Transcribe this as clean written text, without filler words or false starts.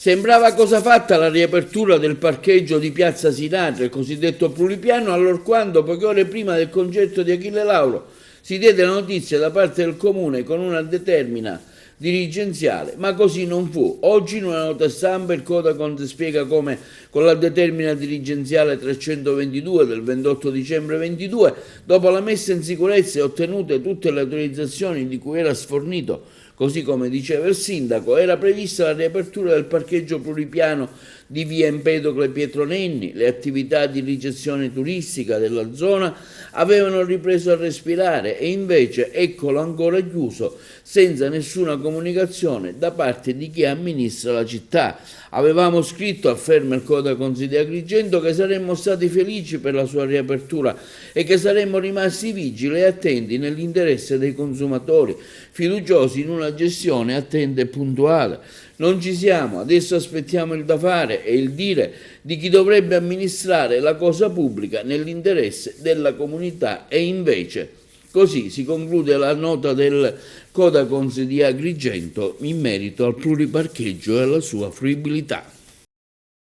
Sembrava cosa fatta la riapertura del parcheggio di Piazza Sinatra, il cosiddetto Pluripiano, allorquando, poche ore prima del concerto di Achille Lauro, si diede la notizia da parte del Comune con una determina dirigenziale, ma così non fu. Oggi in una nota stampa il Codacons spiega come con la determina dirigenziale 322 del 28 dicembre 22, dopo la messa in sicurezza e ottenute tutte le autorizzazioni di cui era sfornito, così come diceva il sindaco, era prevista la riapertura del parcheggio pluripiano di via Empedocle Pietro Nenni. Le attività di ricezione turistica della zona avevano ripreso a respirare e invece eccolo ancora chiuso, senza nessuna comunicazione da parte di chi amministra la città. Avevamo scritto, afferma il Codacons di Agrigento, che saremmo stati felici per la sua riapertura e che saremmo rimasti vigili e attenti nell'interesse dei consumatori, fiduciosi in una gestione attenta e puntuale. Non ci siamo, adesso aspettiamo il da fare e il dire di chi dovrebbe amministrare la cosa pubblica nell'interesse della comunità e invece così si conclude la nota del Codacons di Agrigento in merito al pluriparcheggio e alla sua fruibilità.